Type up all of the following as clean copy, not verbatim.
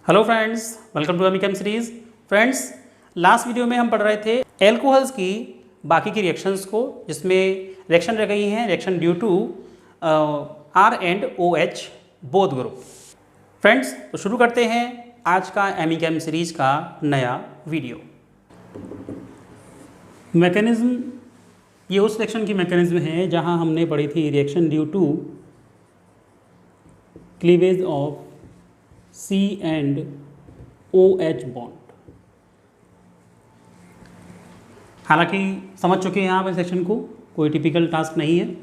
Hello friends, welcome to अमिकम series. Friends, last video में हम पढ़ रहे थे एल्कोहल्स की बाकी की रिएक्शंस को, जिसमें रिएक्शन रह गई हैं reaction due to R and O H both group. Friends, तो शुरू करते हैं आज का अमिकम सीरीज का नया वीडियो। मैकेनिज्म, ये उस रिएक्शन की मैकेनिज्म है जहां हमने पढ़ी थी reaction due to cleavage of C and OH bond. हालांकि समझ चुके हैं आप इस सेक्शन को, कोई टिपिकल टास्क नहीं है।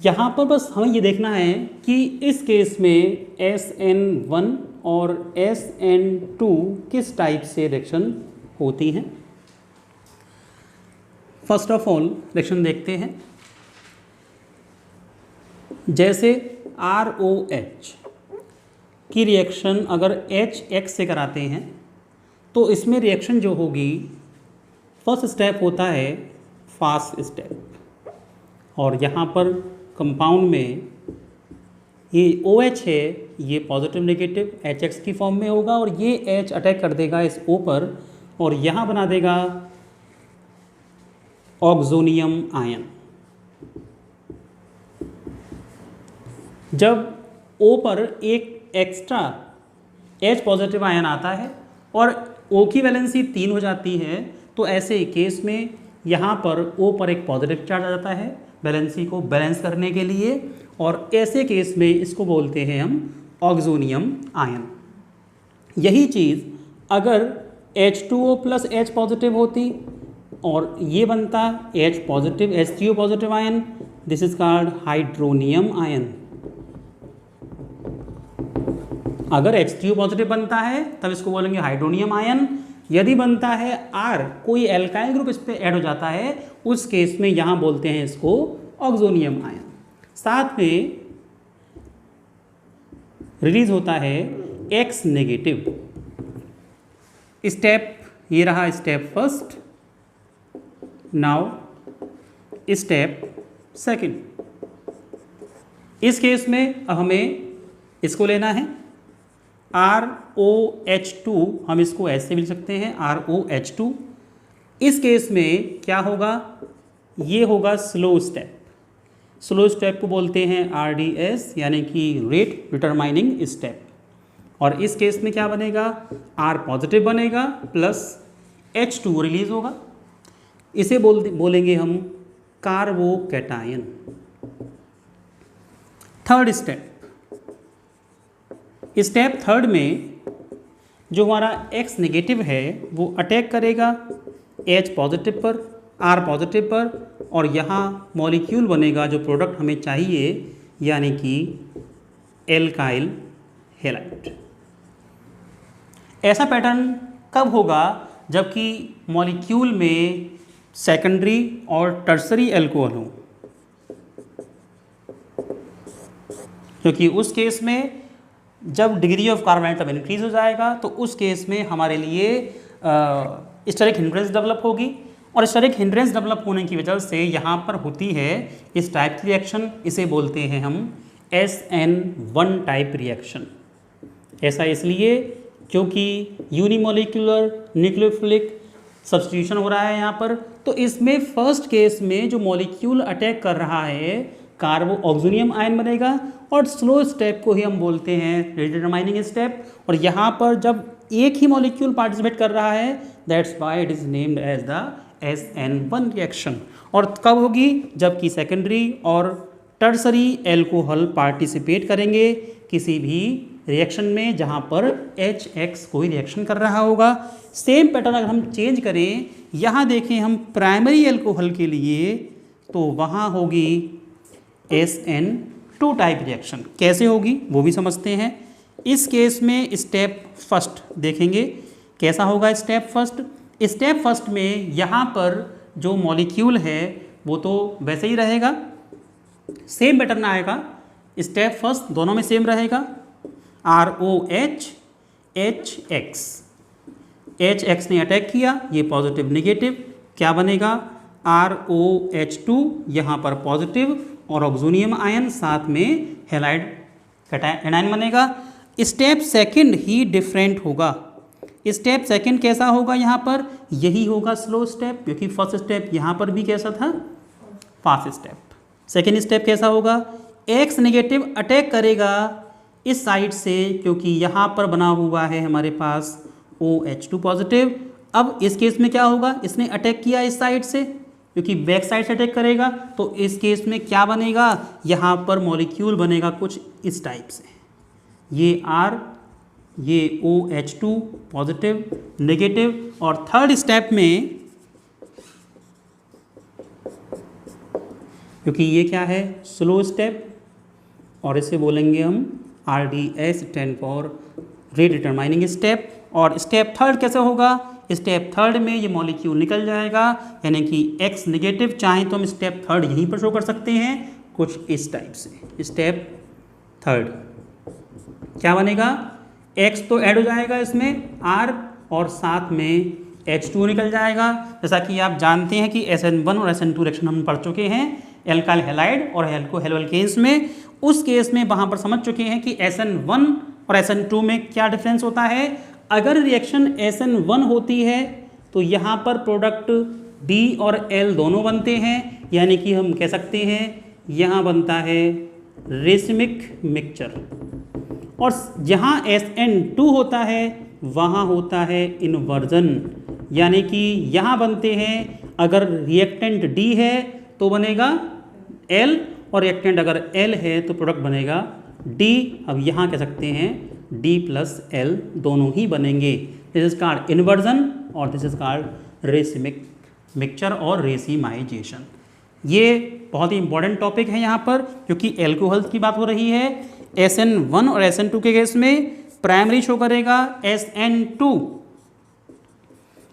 यहाँ पर बस हमें ये देखना है कि इस केस में SN1 और SN2 किस टाइप से रिएक्शन होती हैं। फर्स्ट ऑफ ऑल रिएक्शन देखते हैं। जैसे ROH की रिएक्शन अगर HX से कराते हैं तो इसमें रिएक्शन जो होगी, फर्स्ट स्टेप होता है फास्ट स्टेप, और यहाँ पर कंपाउंड में ये OH है, ये पॉजिटिव नेगेटिव HX की फॉर्म में होगा और ये H अटैक कर देगा इस O पर और यहाँ बना देगा ऑक्सोनियम आयन। जब O पर एक एक्स्ट्रा H पॉजिटिव आयन आता है और O की वैलेंसी 3 हो जाती है, तो ऐसे केस में यहाँ पर O पर एक पॉजिटिव चार्ज आ जाता है वैलेंसी को बैलेंस करने के लिए, और ऐसे केस में इसको बोलते हैं हम ऑक्सोनियम आयन। यही चीज़ अगर H2O प्लस H पॉजिटिव होती और ये बनता H positive H3O positive ion, this is called hydronium ion. अगर H3O पॉजिटिव बनता है तब इसको बोलेंगे हाइड्रोनियम आयन। यदि बनता है R, कोई एल्काइल ग्रुप इस पर ऐड हो जाता है, उस केस में यहाँ बोलते हैं इसको ऑक्सोनियम आयन। साथ में रिलीज होता है X नेगेटिव। स्टेप ये रहा, step first. Now step second. इस केस में अब हमें इसको लेना है ROH2, हम इसको ऐसे भी लिख सकते हैं ROH2। इस केस में क्या होगा, ये होगा स्लो स्टेप। स्लो स्टेप को बोलते हैं RDS, यानी कि रेट डिटरमाइनिंग स्टेप। और इस केस में क्या बनेगा, R पॉजिटिव बनेगा प्लस H2 रिलीज होगा। इसे बोलेंगे हम carbocation. Third step, step third में जो हमारा X नेगेटिव है वो अटैक करेगा H पॉजिटिव पर, R पॉजिटिव पर, और यहाँ मॉलिक्यूल बनेगा जो प्रोडक्ट हमें चाहिए, यानी कि एल्काइल हैलाइड। ऐसा पैटर्न कब होगा, जबकि मॉलिक्यूल में सेकेंडरी और टर्सरी एल्कोहल हो, क्योंकि उस केस में जब degree of carbon atom increase हो जाएगा तो उस केस में हमारे लिए स्टेरिक हिंड्रेंस डेवलप होगी, और स्टेरिक हिंड्रेंस डेवलप होने की वजह से यहाँ पर होती है इस टाइप की रिएक्शन। इसे बोलते हैं हम SN1 टाइप रिएक्शन। ऐसा इसलिए क्योंकि यूनिमोलिकुलर न्यूक्लियोफिलिक सब्स्टिट्यूशन हो रहा है यहाँ पर। तो इसमें फर्स्ट केस में जो मॉलिक्यूल अटैक कर रहा है कार्बो ऑक्सोनियम आयन बनेगा, और स्लो स्टेप को ही हम बोलते हैं डिटरमाइनिंग स्टेप। और यहाँ पर जब एक ही मॉलिक्यूल पार्टिसिपेट कर रहा है, that's why it is named as the SN1 reaction. और कब होगी, जबकि सेकेंडरी और टर्सरी एल्कोहल पार्टिसिपेट करेंगे किसी भी रिएक्शन में जहाँ पर HX कोई रिएक्शन कर रहा होगा। सेम पैटर्न अगर हम चेंज करें, यहाँ देखें हम प्राइमरी एल्कोहल के लिए, तो वहाँ होगी SN2 टाइप रिएक्शन। कैसे होगी वो भी समझते हैं। इस केस में स्टेप फर्स्ट देखेंगे कैसा होगा। स्टेप फर्स्ट में यहाँ पर जो मॉलिक्यूल है वो तो वैसे ही रहेगा, सेम पैटर्न आएगा। स्टेप फर्स्ट दोनों में सेम रहेगा, ROH HX ने अटैक किया, ये पॉजिटिव नेगेटिव, क्या बनेगा ROH2, यहाँ पर पॉजिटिव और ऑक्सोनियम आयन, साथ में हैलाइड कैटायन बनेगा। स्टेप सेकंड ही डिफरेंट होगा। स्टेप सेकंड कैसा होगा यहाँ पर, यही होगा स्लो स्टेप, क्योंकि फर्स्ट स्टेप यहाँ पर भी कैसा था, फास्ट स्टेप। सेकंड स्टेप कैसा होगा, एक्स नेगेटिव अटैक करेगा इस साइड से, क्योंकि यहाँ पर बना हुआ है हमारे पास OH2 पॉजिटिव। अब इस केस में क्या होगा, इसने अटैक किया इस साइड से, क्योंकि बैक साइड से अटैक करेगा, तो इस केस में क्या बनेगा, यहाँ पर मॉलिक्यूल बनेगा कुछ इस टाइप से, ये R, ये OH2 पॉजिटिव नेगेटिव। और थर्ड स्टेप में, क्योंकि ये क्या है, स्लो स्टेप, और इसे बोलेंगे हम RDS, स्टैंड फॉर रीडिटरमाइनिंग स्टेप। और स्टेप थर्ड कैसे होगा, स्टेप थर्ड में ये मॉलिक्यूल निकल जाएगा, यानी कि X नेगेटिव, चाहे तो हम स्टेप थर्ड यहीं पर शो कर सकते हैं कुछ इस टाइप से। स्टेप थर्ड क्या बनेगा, X तो ऐड हो जाएगा इसमें R, और साथ में H2 निकल जाएगा। जैसा कि आप जानते हैं कि SN1 और SN2 रिएक्शन हम पढ़ चुके हैं एल्काइल हैलाइड और हेलोअल्केन्स में। उस केस में वहाँ पर समझ चुके हैं कि SN1 और SN2 में क्या डिफरेंस होता है। अगर रिएक्शन SN1 होती है तो यहाँ पर प्रोडक्ट D और L दोनों बनते हैं, यानी कि हम कह सकते हैं यहाँ बनता है रेसिमिक मिक्सचर। और जहाँ SN2 होता है वहाँ होता है इन्वर्जन, यानी कि यहाँ बनते हैं, अगर रिएक्टेंट D है तो बनेगा L, और रिएक्टेंट अगर L है तो प्रोडक्ट बनेगा D। अब यहाँ कह सकते हैं D प्लस L दोनों ही बनेंगे। दिस इज कॉल्ड इन्वर्जन और this is called racemic mixture और रेसिमाइजेशन। ये बहुत ही इंपॉर्टेंट टॉपिक है यहाँ पर, क्योंकि एल्कोहल्स की बात हो रही है। SN1 और SN2 के केस में प्राइमरी शो करेगा SN2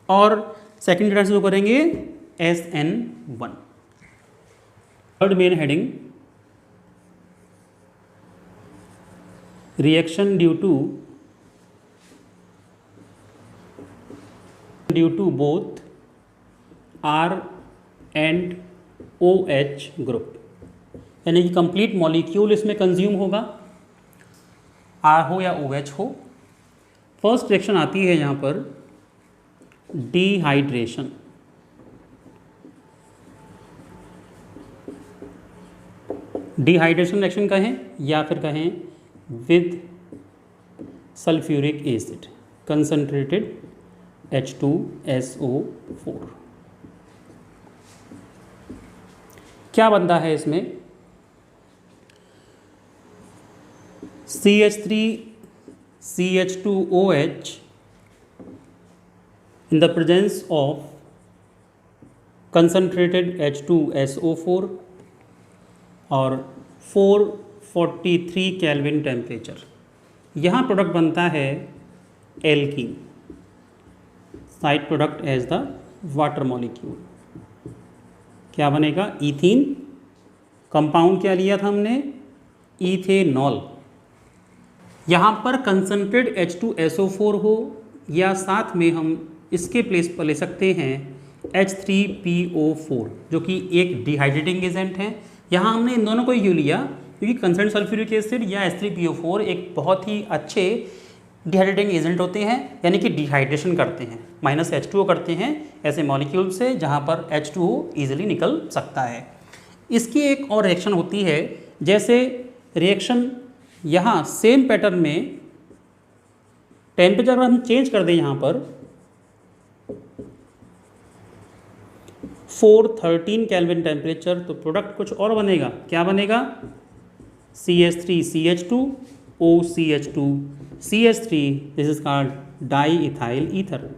और सेकेंडरी शो करेंगे SN1। Third main heading, reaction due to both R and OH group, यानी कि कंप्लीट मॉलिक्यूल इसमें कंज्यूम होगा, R हो या OH हो। फर्स्ट रिएक्शन आती है यहाँ पर डिहाइड्रेशन। डिहाइड्रेशन रिएक्शन कहें या फिर कहें with sulphuric acid concentrated H2SO4। क्या बनता है इसमें, CH3CH2OH in the presence of concentrated H2SO4 और 443 केल्विन टेम्परेचर। यहाँ प्रोडक्ट बनता है alkene, side product as the water molecule. क्या बनेगा, ईथीन। कंपाउंड क्या लिया था हमने, इथेनॉल। यहाँ पर कंसनट्रेट H2SO4 हो या साथ में हम इसके प्लेस पर ले सकते हैं H3PO4, जो कि एक डिहाइड्रेटिंग एजेंट है। यहाँ हमने इन दोनों को क्यों लिया, क्योंकि कंसनट्रेट सल्फ्यूरिक एसिड या H3PO4 एक बहुत ही अच्छे डिहाइड्रेटिंग एजेंट होते हैं, यानी कि डिहाइड्रेशन करते हैं, -H2O करते हैं ऐसे मॉलिक्यूल से जहाँ पर H2O ईजिली निकल सकता है। इसकी एक और रिएक्शन होती है, जैसे रिएक्शन यहाँ सेम पैटर्न में टेम्परेचर हम चेंज कर दें, यहाँ पर 413 केल्विन टेम्परेचर, तो प्रोडक्ट कुछ और बनेगा। क्या बनेगा, CH3CH2OCH2CH3, this is called di ethyl ether.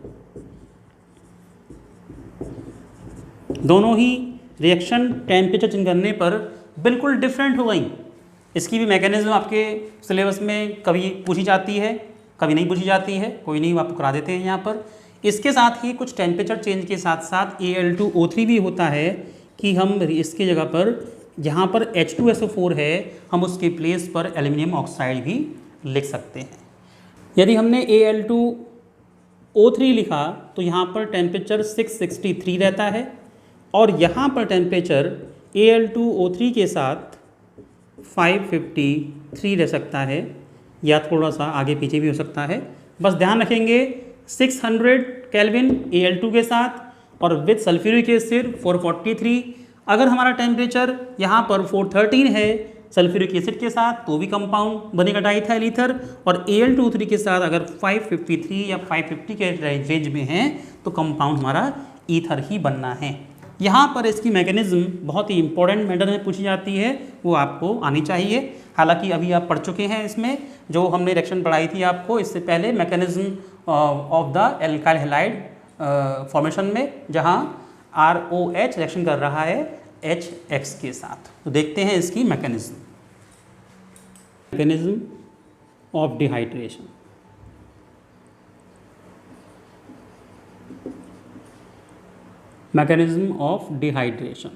दोनों ही रिएक्शन टेम्परेचर चेंज करने पर बिल्कुल डिफरेंट हो गई। इसकी भी मैकेनिज्म आपके सिलेबस में कभी पूछी जाती है, कभी नहीं पूछी जाती है, कोई नहीं, आपको करा देते हैं यहाँ पर। इसके साथ ही कुछ टेम्परेचर चेंज के साथ साथ Al2O3 भी होता है कि हम इसकी जगह पर जहाँ पर H2SO4 है हम उसके प्लेस पर एल्युमिनियम ऑक्साइड भी लिख सकते हैं। यदि हमने Al2O3 लिखा तो यहाँ पर टेम्परेचर 663 रहता है, और यहाँ पर टेम्परेचर Al2O3 के साथ 553 रह सकता है, या थोड़ा सा आगे पीछे भी हो सकता है। बस ध्यान रखेंगे 600 केल्विन Al2 के साथ और विद सल्फ्यूरिक एसिड 443। अगर हमारा टेम्परेचर यहाँ पर 413 है सल्फ्यूरिक एसिड के साथ तो भी कंपाउंड बनेगा डाइथाइल ईथर, और Al2O3 के साथ अगर 553 या 550 के रेंज में है तो कंपाउंड हमारा ईथर ही बनना है। यहाँ पर इसकी मैकेनिज्म बहुत ही इंपॉर्टेंट मैटर में पूछी जाती है, वो आपको आनी चाहिए। हालांकि अभी आप पढ़ चुके हैं, इसमें जो हमने रिएक्शन पढ़ाई थी आपको इससे पहले mechanism of the alkyl halide formation में, जहाँ ROH रिएक्शन कर रहा है HX के साथ। तो देखते हैं इसकी mechanism of dehydration. Mechanism of dehydration,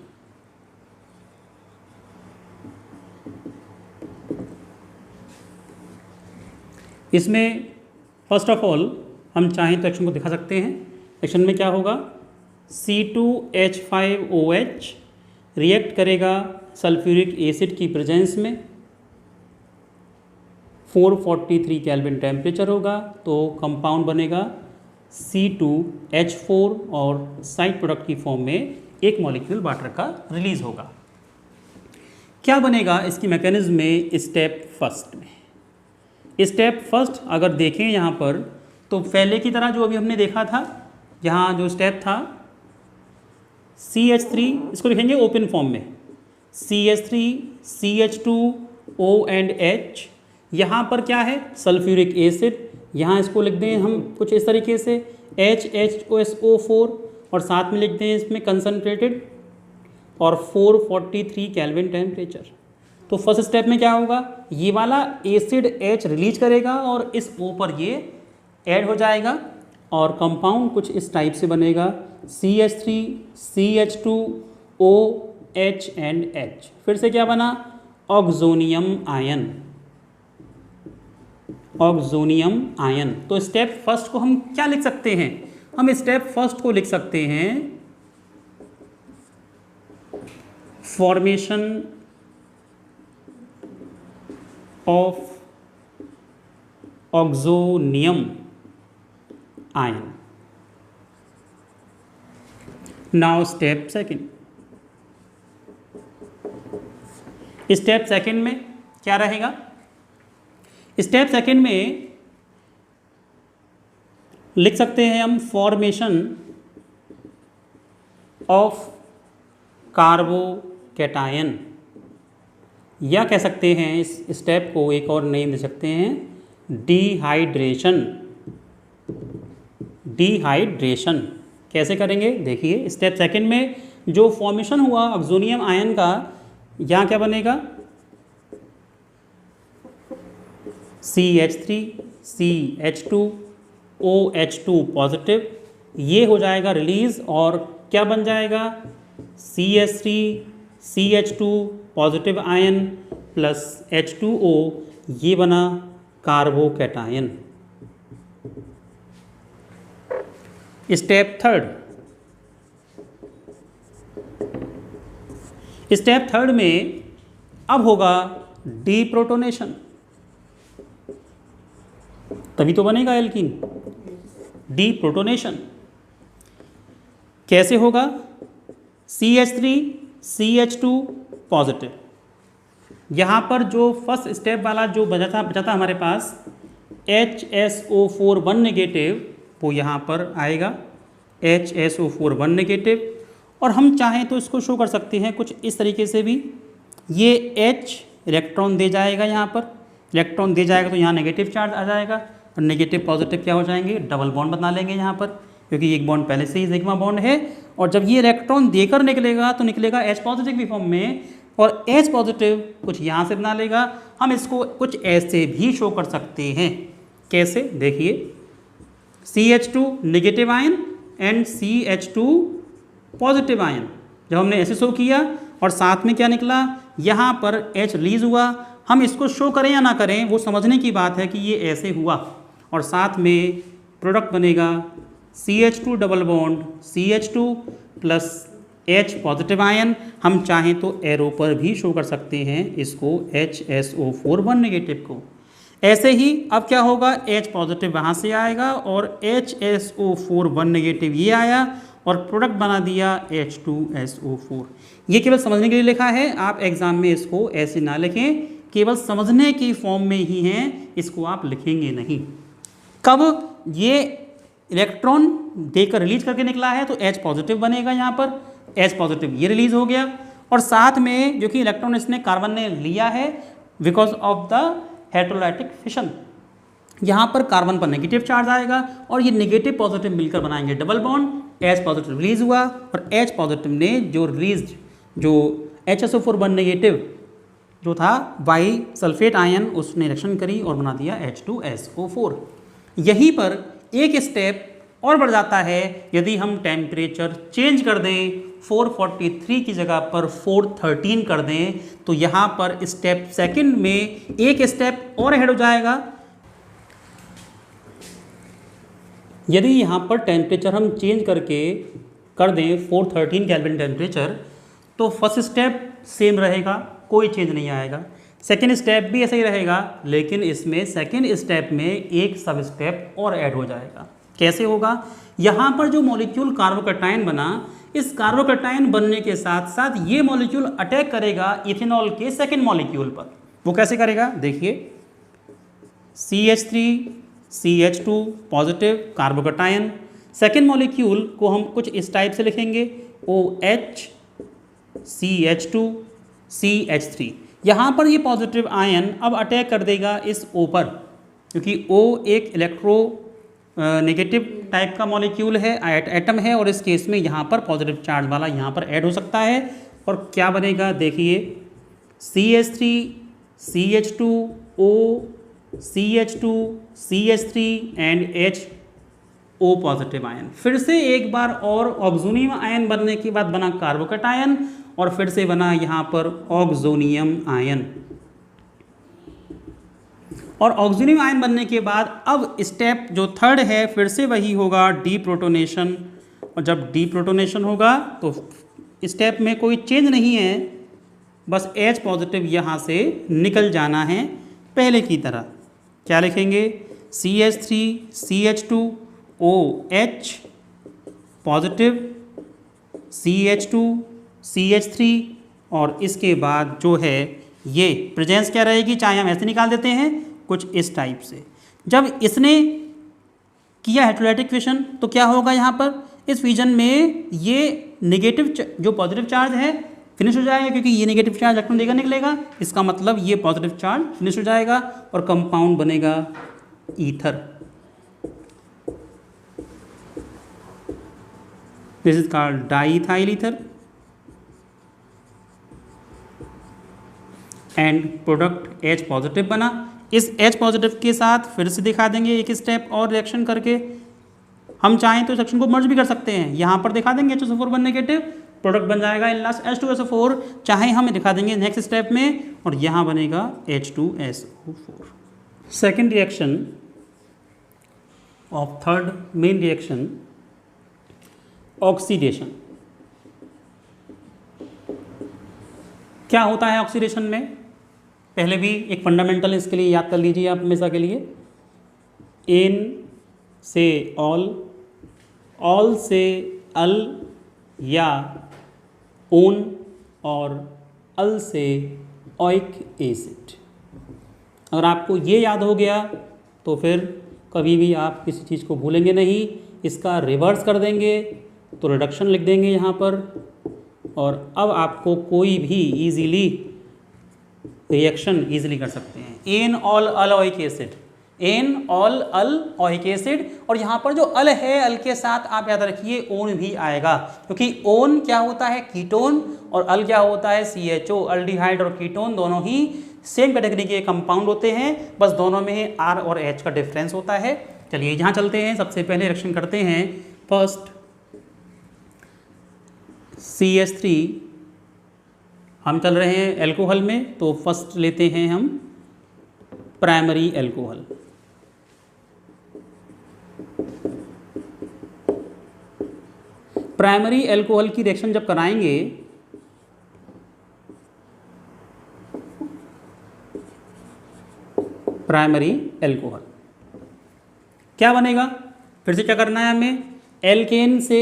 इसमें फर्स्ट ऑफ ऑल हम चाहें तो एक्शन को दिखा सकते हैं। एक्शन में क्या होगा, C2H5OH रिएक्ट करेगा सल्फ्यूरिक एसिड की प्रेजेंस में, 443 केल्विन टेम्परेचर होगा तो कंपाउंड बनेगा C2H4 और साइड प्रोडक्ट की फॉर्म में एक मॉलिक्यूल वाटर का रिलीज होगा। क्या बनेगा इसकी मैकेनिज्म में स्टेप फर्स्ट में। स्टेप फर्स्ट अगर देखें यहाँ पर तो पहले की तरह जो अभी हमने देखा था, यहाँ जो स्टेप था CH3, इसको लिखेंगे ओपन फॉर्म में CH3 CH2O एंड H। यहाँ पर क्या है सल्फ्यूरिक एसिड, यहाँ इसको लिख दें हम कुछ इस तरीके से HHOSO4 और साथ में लिख दें इसमें कंसनट्रेटेड और 443 केल्विन टेम्परेचर। तो फर्स्ट स्टेप में क्या होगा, ये वाला एसिड H रिलीज करेगा और इस O पर ये ऐड हो जाएगा और कंपाउंड कुछ इस टाइप से बनेगा CH3 CH2OH एंड H। फिर से क्या बना, ऑक्सोनियम आयन, ऑक्सोनियम आयन। तो स्टेप फर्स्ट को हम क्या लिख सकते हैं, हम स्टेप फर्स्ट को लिख सकते हैं formation of oxonium ion. Now step second, step second में क्या रहेगा, स्टेप सेकंड में लिख सकते हैं हम फॉर्मेशन ऑफ कार्बोकैटायन, या कह सकते हैं इस स्टेप को एक और नेम दे सकते हैं डिहाइड्रेशन। डिहाइड्रेशन कैसे करेंगे देखिए, स्टेप सेकंड में जो फॉर्मेशन हुआ ऑक्सोनियम आयन का, यहाँ क्या बनेगा CH3 CH2OH2 पॉजिटिव, ये हो जाएगा रिलीज और क्या बन जाएगा CH3 CH2 positive ion plus H2O, ये बना carbocation. Step third, step third में अब होगा डीप्रोटोनेशन, तभी तो बनेगा एल्कीन। डीप्रोटोनेशन कैसे होगा, CH3 CH2 पॉजिटिव, यहाँ पर जो फर्स्ट स्टेप वाला जो बचा था हमारे पास HSO4 1 नेगेटिव, वो यहाँ पर आएगा HSO4 1 नेगेटिव। और हम चाहें तो इसको शो कर सकते हैं कुछ इस तरीके से भी, ये H इलेक्ट्रॉन दे जाएगा, यहाँ पर इलेक्ट्रॉन दे जाएगा तो यहाँ नेगेटिव चार्ज आ जाएगा और नेगेटिव पॉजिटिव क्या हो जाएंगे, डबल बॉन्ड बना लेंगे यहाँ पर, क्योंकि एक बॉन्ड पहले से ही सिग्मा बॉन्ड है। और जब ये इलेक्ट्रॉन देकर निकलेगा तो निकलेगा H पॉजिटिव की फॉर्म में, और H पॉजिटिव कुछ यहाँ से बना लेगा। हम इसको कुछ ऐसे भी शो कर सकते हैं, कैसे देखिए, CH2 negative ion and CH2 positive ion. जब हमने ऐसे शो किया और साथ में क्या निकला, यहाँ पर H रिलीज हुआ। हम इसको शो करें या ना करें वो समझने की बात है कि ये ऐसे हुआ, और साथ में प्रोडक्ट बनेगा CH2 double bond CH2 plus H positive ion. हम चाहें तो एरो पर भी शो कर सकते हैं इसको HSO4 1 नेगेटिव को। ऐसे ही अब क्या होगा, H पॉजिटिव वहाँ से आएगा और HSO4 1 नेगेटिव ये आया और प्रोडक्ट बना दिया H2SO4। ये केवल समझने के लिए लिखा है, आप एग्जाम में इसको ऐसे ना लिखें, केवल समझने की फॉर्म में ही हैं, इसको आप लिखेंगे नहीं। कब ये इलेक्ट्रॉन देकर रिलीज करके निकला है तो H पॉजिटिव बनेगा, यहाँ पर H पॉजिटिव ये रिलीज हो गया और साथ में जो कि इलेक्ट्रॉन इसने कार्बन ने लिया है बिकॉज ऑफ द हेटेरोलाइटिक फिशन, यहाँ पर कार्बन पर नेगेटिव चार्ज आएगा और ये नेगेटिव पॉजिटिव मिलकर बनाएंगे double bond, H positive release हुआ और H पॉजिटिव ने जो रिलीज जो HSO4 1 नेगेटिव जो था बाई सल्फेट आयन उसने रिएक्शन करी और बना दिया H2SO4। यहीं पर एक स्टेप और बढ़ जाता है, यदि हम टेम्परेचर चेंज कर दें 443 की जगह पर 413 कर दें तो यहाँ पर स्टेप सेकंड में एक स्टेप और ऐड हो जाएगा। यदि यहाँ पर टेम्परेचर हम चेंज करके कर दें 413 केल्विन टेम्परेचर तो फर्स्ट स्टेप सेम रहेगा, कोई चेंज नहीं आएगा। सेकेंड स्टेप भी ऐसा ही रहेगा, लेकिन इसमें सेकेंड स्टेप में एक सब स्टेप और ऐड हो जाएगा। कैसे होगा, यहाँ पर जो मॉलिक्यूल कार्बोकैटायन बना, इस कार्बोकैटायन बनने के साथ साथ ये मॉलिक्यूल अटैक करेगा इथेनॉल के सेकेंड मॉलिक्यूल पर। वो कैसे करेगा, देखिए CH3 CH2 positive carbocation, second molecule को हम कुछ इस टाइप से लिखेंगे OH CH2 CH3। यहाँ पर ये पॉजिटिव आयन अब अटैक कर देगा इस O पर, क्योंकि O एक इलेक्ट्रो नेगेटिव टाइप का मॉलिक्यूल है, एटम है और इस केस में यहाँ पर पॉजिटिव चार्ज वाला यहाँ पर ऐड हो सकता है और क्या बनेगा, देखिए CH3 CH2 O CH2 CH3 and HO positive ion. फिर से एक बार और ऑक्सोनियम आयन बनने के बाद बना कार्बोकैटायन और फिर से बना यहाँ पर ऑक्सोनियम आयन। और ऑक्सोनियम आयन बनने के बाद अब स्टेप जो थर्ड है फिर से वही होगा डीप्रोटोनेशन, और जब डीप्रोटोनेशन होगा तो स्टेप में कोई चेंज नहीं है, बस H पॉजिटिव यहाँ से निकल जाना है पहले की तरह। क्या लिखेंगे, CH3 CH2 OH positive CH2 CH3 और इसके बाद जो है ये प्रेजेंस क्या रहेगी, चाहे हम ऐसे निकाल देते हैं कुछ इस टाइप से। जब इसने किया हेटेरोलाइटिक फिशन तो क्या होगा, यहाँ पर इस फिजन में ये नेगेटिव जो पॉजिटिव चार्ज है फिनिश हो जाएगा, क्योंकि ये नेगेटिव चार्ज इलेक्ट्रॉन देकर निकलेगा, इसका मतलब ये पॉजिटिव चार्ज फिनिश हो जाएगा और कंपाउंड बनेगा ether. This is called diethyl ether and product H positive बना। इस H पॉजिटिव के साथ फिर से दिखा देंगे एक स्टेप और रिएक्शन करके, हम चाहें तो इस रिएक्शन को मर्ज भी कर सकते हैं, यहाँ पर दिखा देंगे HSO4 1 नेगेटिव, प्रोडक्ट बन जाएगा इन लास्ट H2SO4, चाहे हम दिखा देंगे नेक्स्ट स्टेप में और यहाँ बनेगा H2SO4। Second reaction of third main reaction, oxidation. क्या होता है ऑक्सीडेशन में, पहले भी एक फंडामेंटल इसके लिए याद कर लीजिए आप हमेशा के लिए। एन से ऑल से अल या ओन और अल से ओइक एसिड। अगर आपको ये याद हो गया तो फिर कभी भी आप किसी चीज़ को भूलेंगे नहीं, इसका रिवर्स कर देंगे तो रिडक्शन लिख देंगे यहाँ पर, और अब आपको कोई भी इजीली रिएक्शन इजीली कर सकते हैं। एन ऑल अल ओइक एसिड, एन ऑल अल ओइक एसिड, और यहाँ पर जो अल है अल के साथ आप याद रखिए ओन भी आएगा, क्योंकि ओन क्या होता है कीटोन और अल क्या होता है CHO। अल्डिहाइड और कीटोन दोनों ही सेम कैटेगरी के कंपाउंड होते हैं, बस दोनों में R और H का डिफरेंस होता है। चलिए यहाँ चलते हैं, सबसे पहले रिएक्शन करते हैं। फर्स्ट CH3, हम चल रहे हैं एल्कोहल में, तो फर्स्ट लेते हैं हम प्राइमरी एल्कोहल। प्राइमरी एल्कोहल की रिएक्शन जब कराएंगे प्राइमरी एल्कोहल। क्या बनेगा, फिर से क्या करना है हमें, एल्केन से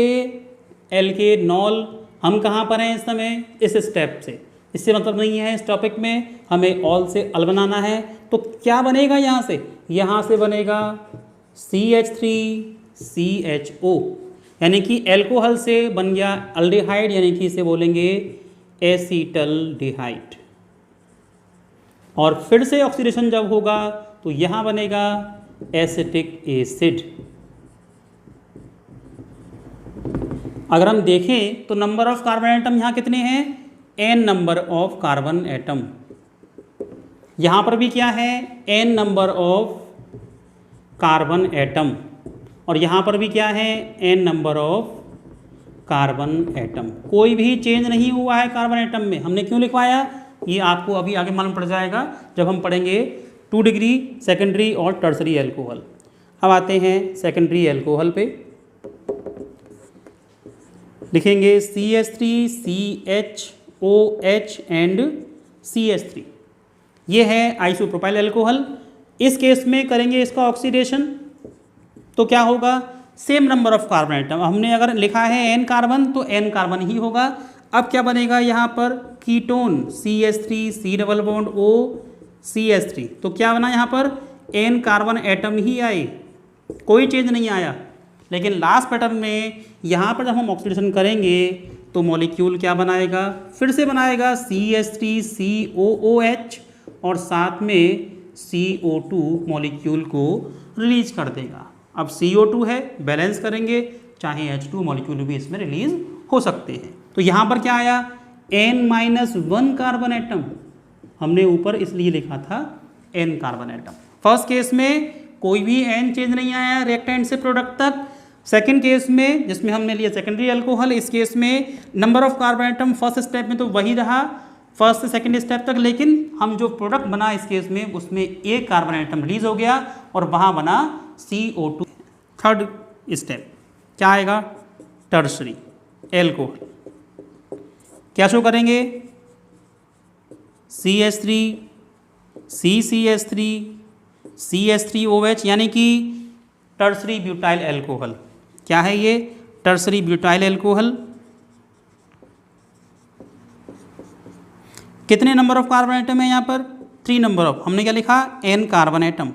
एल्केनॉल। हम कहाँ पर हैं इस समय, इस स्टेप से, इससे मतलब नहीं है इस टॉपिक में, हमें ऑल से अल बनाना है। तो क्या बनेगा यहाँ से बनेगा CH3CHO, यानी कि एल्कोहल से बन गया अल्डिहाइड, यानी कि इसे बोलेंगे एसीटल्डिहाइड। और फिर से ऑक्सीडेशन जब होगा तो यहाँ बनेगा एसिटिक एसिड। अगर हम देखें तो नंबर ऑफ कार्बन एटम यहाँ कितने हैं, n number of carbon atom. यहाँ पर भी क्या है, n number of carbon atom, और यहाँ पर भी क्या है, n number of carbon atom. कोई भी चेंज नहीं हुआ है कार्बन एटम में। हमने क्यों लिखवाया, ये आपको अभी आगे मालूम पड़ जाएगा जब हम पढ़ेंगे 2 डिग्री सेकेंडरी और टर्सरी एल्कोहल। अब आते हैं सेकेंडरी एल्कोहल पे, लिखेंगे CH3CHOH एंड CH3। ये है आइसोप्रोपाइल एल्कोहल। इस केस में करेंगे इसका ऑक्सीडेशन तो क्या होगा, same number of carbon atom. हमने अगर लिखा है n कार्बन तो n कार्बन ही होगा। अब क्या बनेगा यहाँ पर, ketone CH3 double bond O CH3। तो क्या बना यहाँ पर, n कार्बन एटम ही आए, कोई चेंज नहीं आया। लेकिन लास्ट पैटर्न में यहाँ पर जब हम ऑक्सीडेशन करेंगे तो मॉलिक्यूल क्या बनाएगा, फिर से बनाएगा CH3COOH और साथ में CO2 मॉलिक्यूल को रिलीज कर देगा। अब CO2 है, बैलेंस करेंगे, चाहे H2 मॉलिक्यूल भी इसमें रिलीज हो सकते हैं। तो यहाँ पर क्या आया, N-1 कार्बन एटम। हमने ऊपर इसलिए लिखा था N carbon atom. First case में कोई भी N चेंज नहीं आया रिएक्टेंट से प्रोडक्ट तक। सेकेंड केस में जिसमें हमने लिया सेकेंडरी एल्कोहल, इस केस में number of carbon atom first step में तो वही रहा, फर्स्ट से सेकेंड स्टेप तक, लेकिन हम जो प्रोडक्ट बना इस केस में उसमें एक कार्बन एटम रिलीज हो गया और वहाँ बना CO2। थर्ड स्टेप क्या आएगा, टर्सरी एल्कोहल। क्या शो करेंगे, CH3 CCH3 CH3OH, यानी कि टर्सरी ब्यूटाइल एल्कोहल। क्या है ये, टर्सरी ब्यूटाइल एल्कोहल। कितने नंबर ऑफ कार्बन एटम है यहाँ पर, 3 नंबर ऑफ, हमने क्या लिखा, n कार्बन एटम।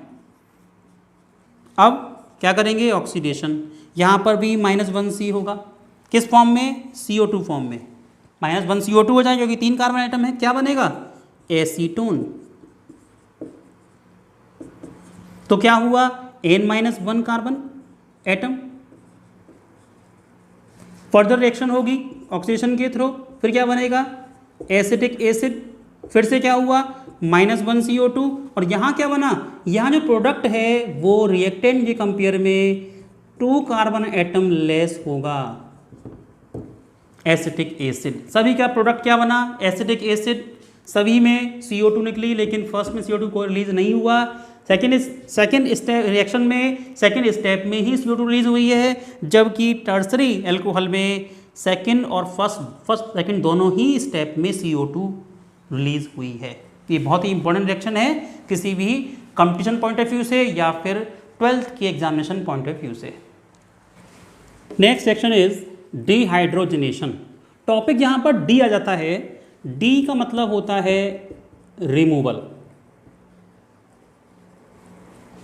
अब क्या करेंगे, ऑक्सीडेशन। यहाँ पर भी -1C होगा, किस फॉर्म में, CO2 फॉर्म में। -1 CO2 हो जाए क्योंकि 3 कार्बन एटम है, क्या बनेगा, एसीटोन। तो क्या हुआ, N-1 carbon atom. Further reaction होगी ऑक्सीडेशन के थ्रू, फिर क्या बनेगा, एसिटिक एसिड। फिर से क्या हुआ, -1 CO2, और यहाँ क्या बना, यहाँ जो प्रोडक्ट है वो रिएक्टेंट के कंपेयर में 2 कार्बन एटम लेस होगा, एसिटिक एसिड। सभी का प्रोडक्ट क्या बना, एसिटिक एसिड। सभी में CO2 निकली, लेकिन फर्स्ट में CO2 को रिलीज नहीं हुआ। सेकेंड स्टेप रिएक्शन में सेकेंड स्टेप में ही CO2 रिलीज हुई है, जबकि टर्सरी एल्कोहल में सेकेंड और फर्स्ट सेकेंड दोनों ही स्टेप में CO2 रिलीज हुई है। ये बहुत ही इंपॉर्टेंट रिएक्शन है किसी भी कंपटीशन पॉइंट ऑफ व्यू से या फिर 12th की एग्जामिनेशन पॉइंट ऑफ व्यू से। Next section is dehydrogenation. Topic यहाँ पर डी आ जाता है। डी का मतलब होता है रिमूवल।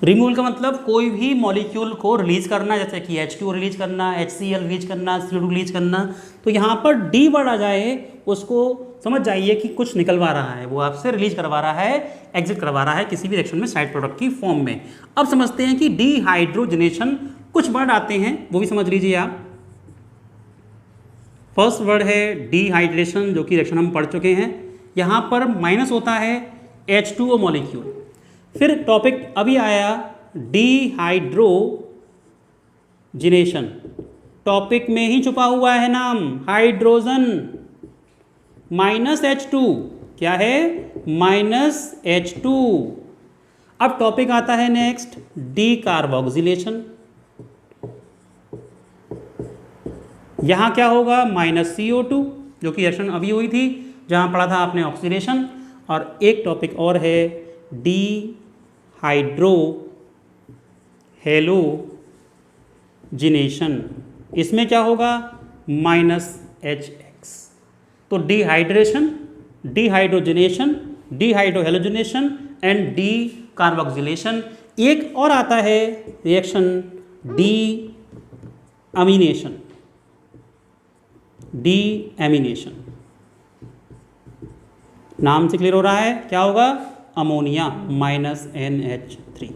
रिमूवल का मतलब कोई भी मॉलिक्यूल को रिलीज करना, जैसे कि H2 रिलीज करना, HCl रिलीज करना, CO2 रिलीज करना। तो यहाँ पर डी वर्ड आ जाए उसको समझ जाइए कि कुछ निकलवा रहा है, वो आपसे रिलीज करवा रहा है, एग्जिट करवा रहा है किसी भी रिएक्शन में साइड प्रोडक्ट की फॉर्म में। अब समझते हैं कि डिहाइड्रोजनेशन, कुछ वर्ड आते हैं वो भी समझ लीजिए आप। फर्स्ट वर्ड है डिहाइड्रेशन, जो कि रिएक्शन हम पढ़ चुके हैं। यहाँ पर माइनस होता है H2O मॉलिक्यूल। फिर टॉपिक अभी आया डिहाइड्रोजनेशन, टॉपिक में ही छुपा हुआ है नाम, हाइड्रोजन -H2। क्या है, -H2। अब टॉपिक आता है नेक्स्ट डीकार्बोक्सिलेशन। यहां क्या होगा, -CO2, जो कि रिएक्शन अभी हुई थी जहां पढ़ा था आपने ऑक्सीडेशन। और एक टॉपिक और है हाइड्रो हेलोजिनेशन, इसमें क्या होगा -HX। तो dehydration, dehydrogenation, dehydrohalogenation and D carboxylation. एक और आता है रिएक्शन डी अमीनेशन, डी एमिनेशन, नाम से क्लियर हो रहा है क्या होगा, अमोनिया -NH3।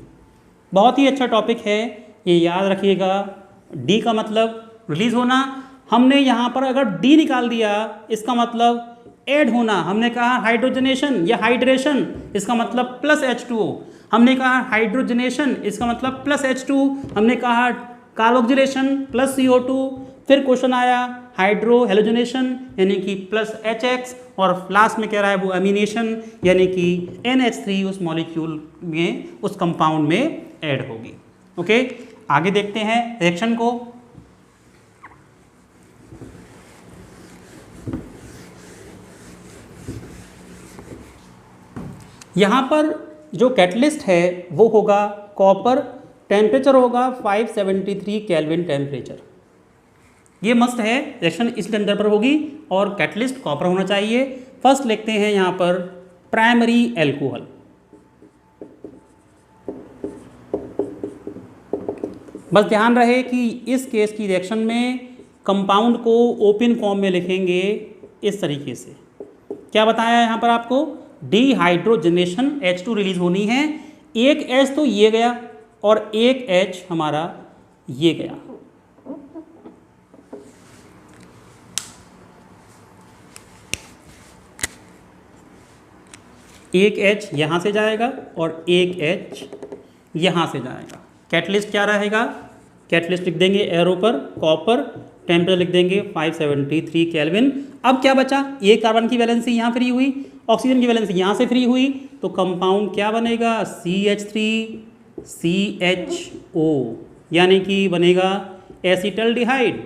बहुत ही अच्छा टॉपिक है, ये याद रखिएगा। डी का मतलब रिलीज होना, हमने यहाँ पर अगर डी निकाल दिया इसका मतलब ऐड होना, हमने कहा हाइड्रोजनेशन या हाइड्रेशन इसका मतलब +H2O, हमने कहा हाइड्रोजनेशन इसका मतलब +H2, हमने कहा कार्बोक्सिलेशन +CO2, फिर क्वेश्चन आया हाइड्रो हेलोजनेशन यानी कि +HX, और लास्ट में कह रहा है वो अमीनेशन यानी कि NH3 उस मॉलिक्यूल में, उस कंपाउंड में ऐड होगी। ओके, आगे देखते हैं रिएक्शन को। यहाँ पर जो कैटलिस्ट है वो होगा कॉपर, टेम्परेचर होगा 573 केल्विन टेम्परेचर। ये मस्ट है, रिएक्शन इस टेम्परेचर पर होगी और कैटलिस्ट कॉपर होना चाहिए। फर्स्ट लिखते हैं यहाँ पर प्राइमरी एल्कोहल। बस ध्यान रहे कि इस केस की रिएक्शन में कंपाउंड को ओपन फॉर्म में लिखेंगे इस तरीके से। क्या बताया यहाँ पर आपको, डिहाइड्रोजनेशन H2 रिलीज होनी है, एक H तो ये गया और एक H हमारा ये गया। एक H यहाँ से जाएगा और एक H यहाँ से जाएगा। कैटलिस्ट क्या रहेगा, कैटलिस्ट लिख देंगे एरो पर कॉपर, टेम्परेचर लिख देंगे 573 केल्विन। अब क्या बचा, एक कार्बन की वैलेंसी यहाँ फ्री हुई, ऑक्सीजन की वैलेंसी यहाँ से फ्री हुई, तो कंपाउंड क्या बनेगा CH3CHO, यानी कि बनेगा एसिटल्डिहाइड,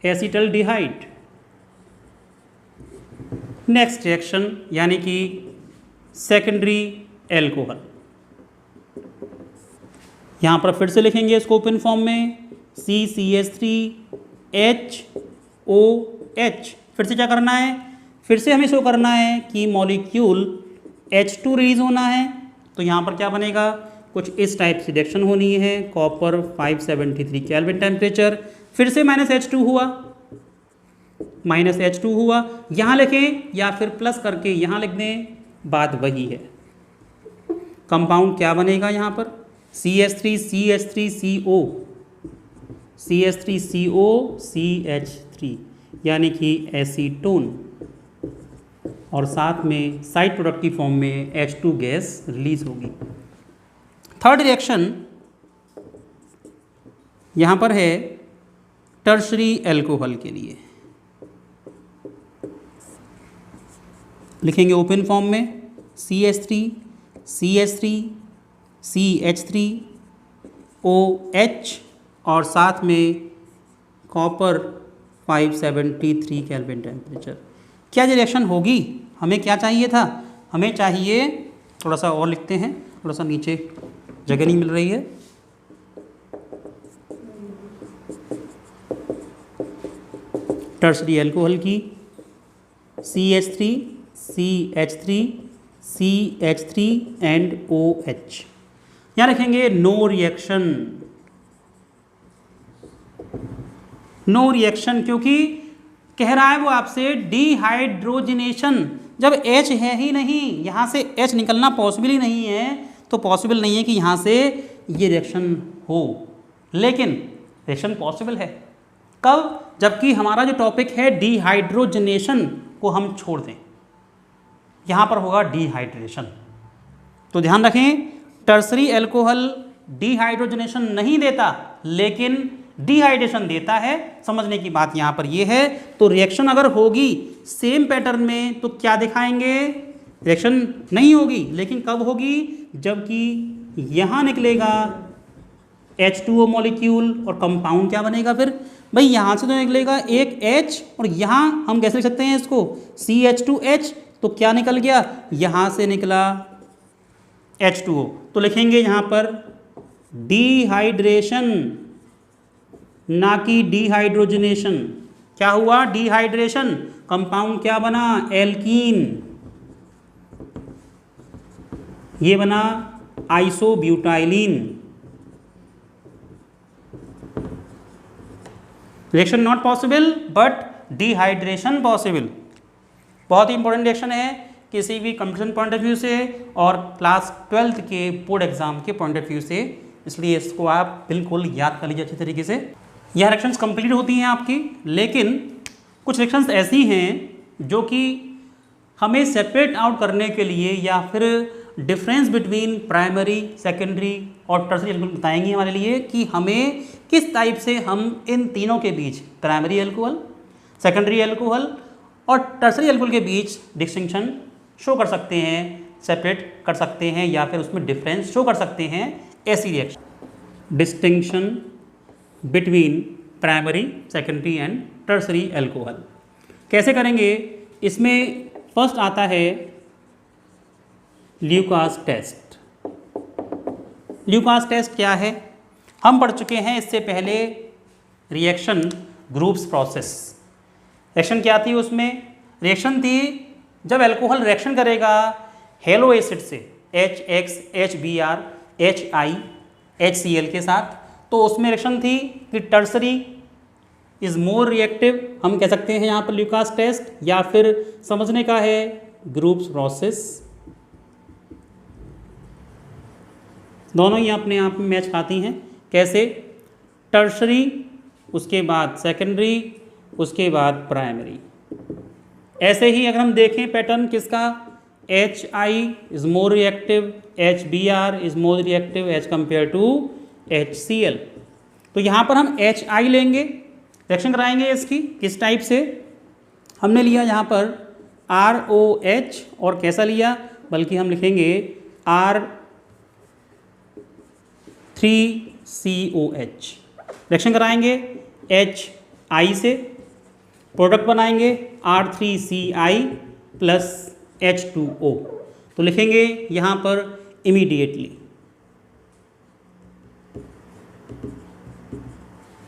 एसिटल्डिहाइड। नेक्स्ट रिएक्शन यानी कि सेकेंडरी एल्कोहल, यहाँ पर फिर से लिखेंगे इसको ओपन फॉर्म में CCH3HOH। फिर से क्या करना है, फिर से हमें शो करना है कि मॉलिक्यूल H2 रिलीज होना है, तो यहाँ पर क्या बनेगा, कुछ इस टाइप से रिएक्शन होनी है। कॉपर 573 केल्विन टेम्परेचर, फिर से -H2 हुआ, -H2 हुआ, यहाँ लिखें या फिर प्लस करके यहाँ लिख दें, बात वही है। कंपाउंड क्या बनेगा यहाँ पर CH3CH3CO, CH3CO CH3 यानी कि एसीटोन, और साथ में साइड प्रोडक्ट की फॉर्म में H2 गैस रिलीज होगी। थर्ड रिएक्शन यहाँ पर है टर्शरी एल्कोहल के लिए, लिखेंगे ओपन फॉर्म में CH3CH3CH3OH और साथ में कॉपर 573 केल्विन टेम्परेचर। क्या ये रिएक्शन होगी, हमें क्या चाहिए था, हमें चाहिए, थोड़ा सा और लिखते हैं, थोड़ा सा नीचे जगह नहीं मिल रही है, टर्शरी एल्कोहल की CH3CH3CH3 एंड OH। यहाँ लिखेंगे नो रिएक्शन, नो रिएक्शन, क्योंकि कह रहा है वो आपसे डिहाइड्रोजनेशन, जब H है ही नहीं, यहाँ से H निकलना पॉसिबल ही नहीं है, तो पॉसिबल नहीं है कि यहाँ से ये रिएक्शन हो। लेकिन रिएक्शन पॉसिबल है कब, जबकि हमारा जो टॉपिक है डिहाइड्रोजनेशन को हम छोड़ दें, यहाँ पर होगा डिहाइड्रेशन। तो ध्यान रखें, टर्सरी एल्कोहल डिहाइड्रोजनेशन नहीं देता लेकिन डिहाइड्रेशन देता है, समझने की बात यहाँ पर ये है। तो रिएक्शन अगर होगी सेम पैटर्न में तो क्या दिखाएंगे, रिएक्शन नहीं होगी, लेकिन कब होगी, जबकि यहाँ निकलेगा H2O मॉलिक्यूल और कंपाउंड क्या बनेगा फिर, भाई यहाँ से तो निकलेगा एक H और यहाँ हम कैसे लिख सकते हैं इसको CH2H, तो क्या निकल गया, यहाँ से निकला H2O। तो लिखेंगे यहाँ पर डिहाइड्रेशन, ना कि डिहाइड्रोजनेशन। क्या हुआ? डिहाइड्रेशन, कंपाउंड क्या बना? एल्कीन, ये बना isobutylene. Reaction not possible but dehydration possible. बहुत ही इंपॉर्टेंट रिएक्शन है किसी भी कंपटीशन पॉइंट ऑफ व्यू से और क्लास 12th के बोर्ड एग्जाम के पॉइंट ऑफ व्यू से, इसलिए इसको आप बिल्कुल याद कर लीजिए अच्छी तरीके से। यह रिएक्शंस कंप्लीट होती हैं आपकी, लेकिन कुछ रिएक्शंस ऐसी हैं जो कि हमें सेपरेट आउट करने के लिए या फिर डिफरेंस बिटवीन प्राइमरी, सेकेंडरी और टर्सरी एल्कोहल बताएंगी हमारे लिए कि हमें किस टाइप से हम इन तीनों के बीच, प्राइमरी एल्कोहल, सेकेंडरी एल्कोहल और टर्सरी एल्कोहल के बीच डिस्टिंक्शन शो कर सकते हैं, सेपरेट कर सकते हैं या फिर उसमें डिफरेंस शो कर सकते हैं। ऐसी reaction, distinction between primary, secondary and tertiary alcohol कैसे करेंगे? इसमें फर्स्ट आता है ल्यूकास टेस्ट। ल्यूकास टेस्ट क्या है? हम पढ़ चुके हैं इससे पहले रिएक्शन ग्रुप्स प्रोसेस। रिएक्शन क्या थी उसमें? रिएक्शन थी जब एल्कोहल रिएक्शन करेगा हेलो एसिड से HX, HBr, HI, HCl के साथ, तो उसमें रिएक्शन थी कि टर्सरी इज मोर रिएक्टिव, हम कह सकते हैं यहाँ पर ल्यूकास टेस्ट, या फिर समझने का है ग्रुप्स प्रोसेस। दोनों ही अपने आप में मैच खाती हैं। कैसे? टर्सरी, उसके बाद सेकेंडरी, उसके बाद प्राइमरी। ऐसे ही अगर हम देखें पैटर्न किसका, HI is more reactive, HBr is more reactive as compare to HCl। तो यहाँ पर हम HI लेंगे, रिएक्शन कराएंगे इसकी किस टाइप से? हमने लिया यहाँ पर ROH, और कैसा लिया, बल्कि हम लिखेंगे R3COH। रिएक्शन कराएंगे HI से, प्रोडक्ट बनाएंगे R3CI प्लस H2O। तो लिखेंगे यहाँ पर इमीडिएटली।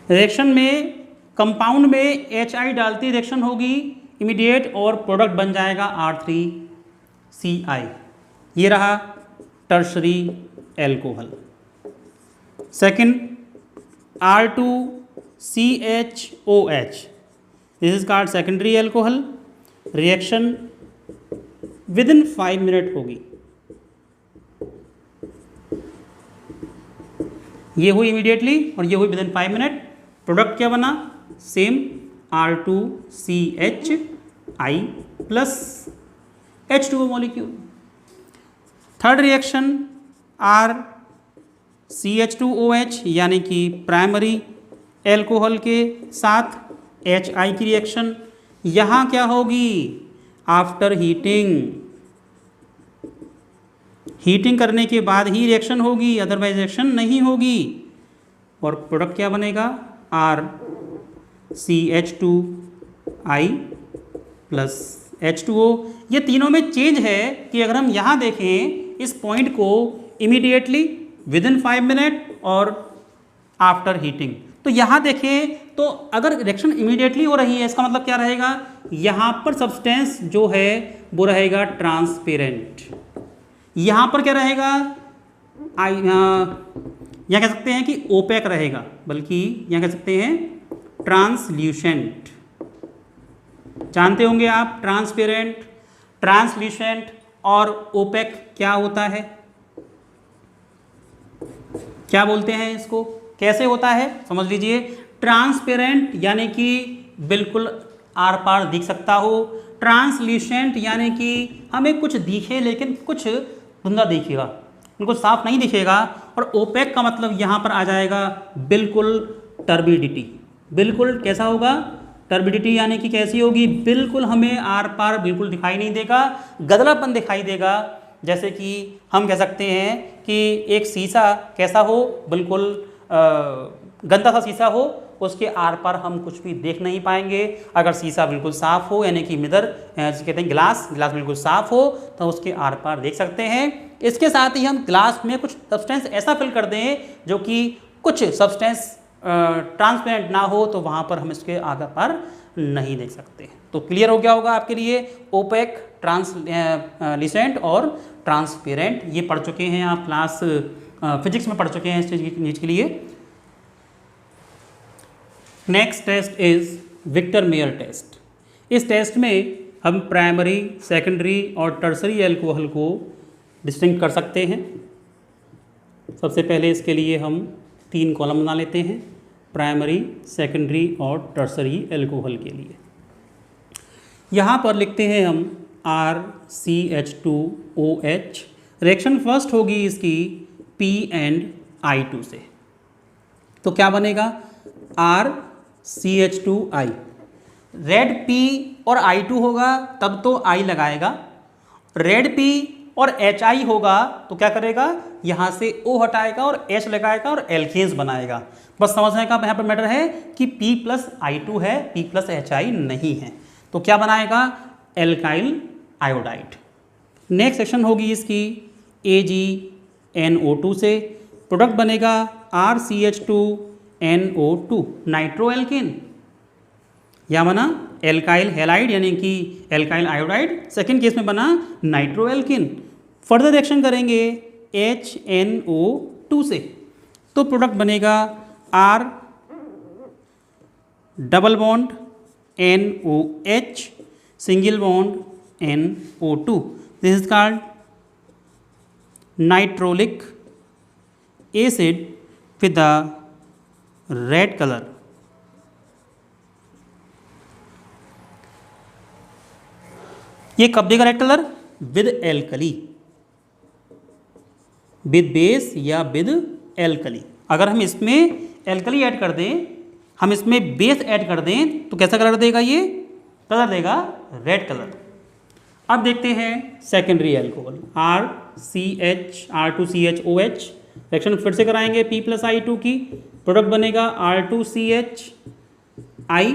रिएक्शन में कंपाउंड में HI डालती रिएक्शन होगी इमीडिएट और प्रोडक्ट बन जाएगा R3CI। ये रहा tertiary alcohol. Second R2CHOH, this is called secondary alcohol. Reaction with in 5 minute होगी। ये हुई इमीडिएटली और ये हुई विद इन 5 मिनट। प्रोडक्ट क्या बना? Same R2CHI plus H2O molecule. Third reaction RCH2OH यानी कि प्राइमरी एल्कोहल के साथ HI की रिएक्शन। यहाँ क्या होगी? आफ्टर हीटिंग, हीटिंग करने के बाद ही रिएक्शन होगी, अदरवाइज रिएक्शन नहीं होगी। और प्रोडक्ट क्या बनेगा? RCH2I plus H2O। ये तीनों में चेंज है कि अगर हम यहाँ देखें इस पॉइंट को इमीडिएटली, विद इन 5 मिनट और आफ्टर हीटिंग, तो यहाँ देखें तो अगर रिएक्शन इमीडिएटली हो रही है इसका मतलब क्या रहेगा? यहाँ पर सब्सटेंस जो है वो रहेगा ट्रांसपेरेंट। यहाँ पर क्या रहेगा? यहाँ कह सकते हैं कि ओपेक रहेगा, बल्कि यहाँ कह सकते हैं ट्रांसल्यूसेंट। जानते होंगे आप ट्रांसपेरेंट, ट्रांसल्यूसेंट और ओपेक क्या होता है, क्या बोलते हैं इसको, कैसे होता है समझ लीजिए। ट्रांसपेरेंट यानी कि बिल्कुल आर पार दिख सकता हो, ट्रांसल्यूसेंट यानी कि हमें कुछ दिखे लेकिन कुछ धुंधला दिखेगा, उनको साफ नहीं दिखेगा। और ओपेक का मतलब यहाँ पर आ जाएगा बिल्कुल टर्बिडिटी। बिल्कुल कैसा होगा? टर्बिडिटी यानी कि कैसी होगी? बिल्कुल हमें आर पार बिल्कुल दिखाई नहीं देगा, गदलापन दिखाई देगा। जैसे कि हम कह सकते हैं कि एक शीशा कैसा हो, बिल्कुल गंदा सा शीशा हो उसके आर पार हम कुछ भी देख नहीं पाएंगे। अगर शीशा बिल्कुल साफ हो, यानी कि मिरर जिसे कहते हैं ग्लास बिल्कुल साफ हो, तो उसके आर पार देख सकते हैं। इसके साथ ही हम ग्लास में कुछ सब्सटेंस ऐसा फिल कर दें जो कि कुछ सब्सटेंस ट्रांसपेरेंट ना हो, तो वहाँ पर हम इसके आगे पार नहीं देख सकते। तो क्लियर हो गया होगा आपके लिए ओपेक, ट्रांसलिसेंट और ट्रांसपेरेंट। ये पढ़ चुके हैं आप, क्लास फिजिक्स में पढ़ चुके हैं इस चीज़ के लिए। Next test is Victor Meyer test. इस टेस्ट में हम प्राइमरी, सेकेंडरी और टर्सरी एल्कोहल को डिस्टिंक्ट कर सकते हैं। सबसे पहले इसके लिए हम 3 कॉलम बना लेते हैं, प्राइमरी, सेकेंडरी और टर्सरी एल्कोहल के लिए। यहाँ पर लिखते हैं हम RCH2OH। रिएक्शन फर्स्ट होगी इसकी P एंड I2 से। तो क्या बनेगा? RCH2I। रेड P और I2 होगा तब तो I लगाएगा, रेड P और HI होगा तो क्या करेगा? यहाँ से O हटाएगा और H लगाएगा और एल्केन्स बनाएगा। बस समझने का यहाँ पर मैटर है कि P प्लस I2 है, P प्लस HI नहीं है। तो क्या बनाएगा? Alkyl iodide. नेक्स्ट सेक्शन होगी इसकी AgNO2 से। प्रोडक्ट बनेगा RCH2NO2, नाइट्रो एल्केन। या बना एल्काइल हैलाइड यानी कि एल्काइल आयोडाइड। सेकेंड केस में बना नाइट्रो एल्केन। फर्दर रिएक्शन करेंगे HNO2 से, तो प्रोडक्ट बनेगा R double bond NOH single bond NO2। This is called nitrolic acid with the red colour. ये कब देगा red colour? With alkali, with base या विद एल्कली। अगर हम इसमें एल्कली ऐड कर दें, हम इसमें बेस ऐड कर दें, तो कैसा कलर देगा? ये कलर देगा रेड कलर। अब देखते हैं सेकेंडरी एल्कोहल R2CHOH। रिएक्शन फिर से कराएंगे P प्लस I2 की। प्रोडक्ट बनेगा R2CHI।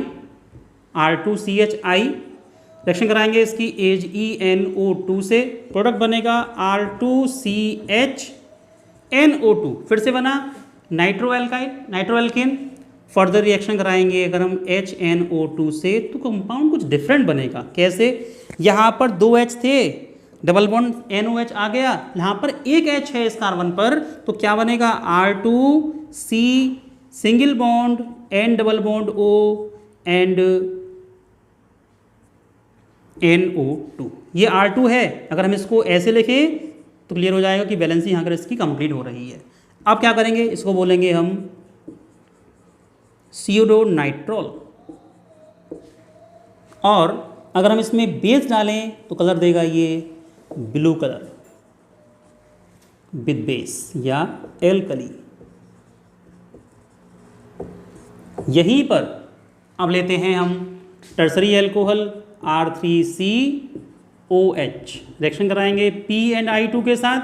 रिएक्शन कराएंगे इसकी AgNO2 से। प्रोडक्ट बनेगा R2CHNO2। फिर से बना नाइट्रो एल्केन। फर्दर रिएक्शन कराएंगे अगर हम HNO2 से, तो कंपाउंड कुछ डिफरेंट बनेगा। कैसे? यहाँ पर 2 H थे, डबल बॉन्ड NOH आ गया, यहाँ पर एक H है इस कार्बन पर, तो क्या बनेगा? R2C single bond N double bond O and NO2। ये R2 है। अगर हम इसको ऐसे लिखें तो क्लियर हो जाएगा कि वैलेंसी यहाँ पर इसकी कंप्लीट हो रही है। अब क्या करेंगे? इसको बोलेंगे हम सीरोनाइट्रोल। और अगर हम इसमें बेस डालें तो कलर देगा ये ब्लू कलर विद बेस या एल्कली। यहीं पर अब लेते हैं हम टर्सरी एल्कोहल R3COH। रिएक्शन कराएंगे P एंड I2 के साथ।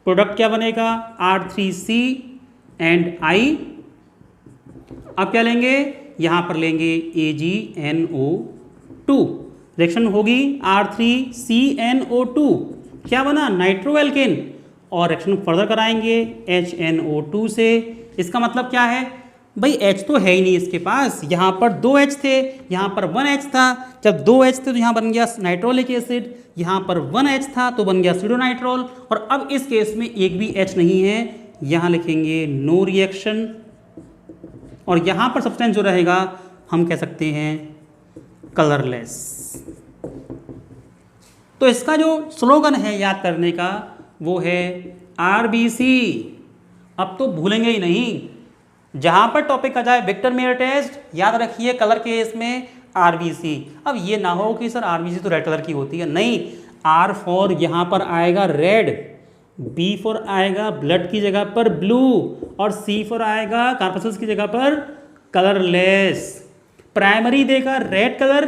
प्रोडक्ट क्या बनेगा? R3C and I। अब क्या लेंगे? यहाँ पर लेंगे AgNO2। रिएक्शन होगी R3CNO2। क्या बना? Nitro alkene. और रिएक्शन फर्दर कराएंगे HNO2 से। इसका मतलब क्या है? भाई H तो है ही नहीं इसके पास। यहाँ पर 2 H थे, यहाँ पर 1 H था। जब 2 H थे तो यहाँ बन गया नाइट्रोलिक एसिड, यहाँ पर 1 H था तो बन गया सीरोनाइट्रोल। और अब इस केस में एक भी H नहीं है, यहाँ लिखेंगे नो रिएक्शन। और यहाँ पर सब्सटेंस जो रहेगा हम कह सकते हैं कलरलेस। तो इसका जो स्लोगन है याद करने का वो है RBC। अब तो भूलेंगे ही नहीं, जहाँ पर टॉपिक आ जाए विक्टर मेयर टेस्ट, याद रखिए कलर के इसमें RBC। अब ये ना हो कि सर RBC तो रेड कलर की होती है, नहीं। R फॉर यहाँ पर आएगा रेड, B फॉर आएगा ब्लड की जगह पर ब्लू, और C फॉर आएगा कार्पसल्स की जगह पर कलरलेस। प्राइमरी देगा रेड कलर,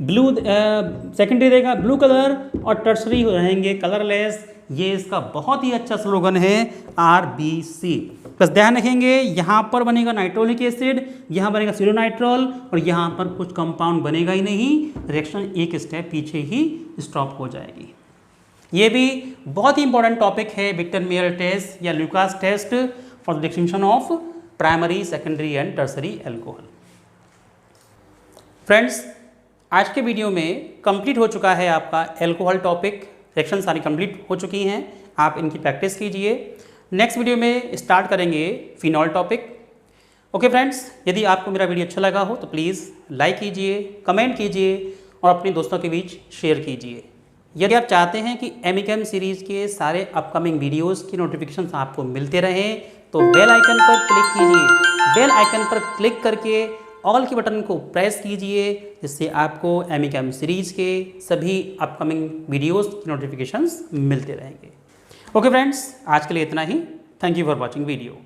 ब्लू सेकेंडरी देगा ब्लू कलर, और टर्सरी रहेंगे कलरलेस। ये इसका बहुत ही अच्छा स्लोगन है RBC। बस ध्यान रखेंगे, यहाँ पर बनेगा नाइट्रोलिक एसिड, यहाँ बनेगा सिरोनाइट्रोल और यहाँ पर कुछ कंपाउंड बनेगा ही नहीं, रिएक्शन एक स्टेप पीछे ही स्टॉप हो जाएगी। ये भी बहुत ही इंपॉर्टेंट टॉपिक है, विक्टर मेयर टेस्ट या Lucas test for the distinction of primary, secondary and tertiary alcohol. Friends, आज के वीडियो में कंप्लीट हो चुका है आपका एल्कोहल टॉपिक, रिएक्शन सारी कंप्लीट हो चुकी हैं, आप इनकी प्रैक्टिस कीजिए। नेक्स्ट वीडियो में स्टार्ट करेंगे फिनॉल टॉपिक। ओके फ्रेंड्स, यदि आपको मेरा वीडियो अच्छा लगा हो तो प्लीज़ लाइक कीजिए, कमेंट कीजिए और अपने दोस्तों के बीच शेयर कीजिए। यदि आप चाहते हैं कि एमिकेम सीरीज़ के सारे अपकमिंग वीडियोज़ की नोटिफिकेशन आपको मिलते रहें तो बेल आइकन पर क्लिक कीजिए। बेल आइकन पर क्लिक करके ऑल के बटन को प्रेस कीजिए, जिससे आपको एमिकेम सीरीज़ के सभी अपकमिंग वीडियोज़ की नोटिफिकेशंस मिलते रहेंगे। ओके फ्रेंड्स, आज के लिए इतना ही। Thank you for watching video.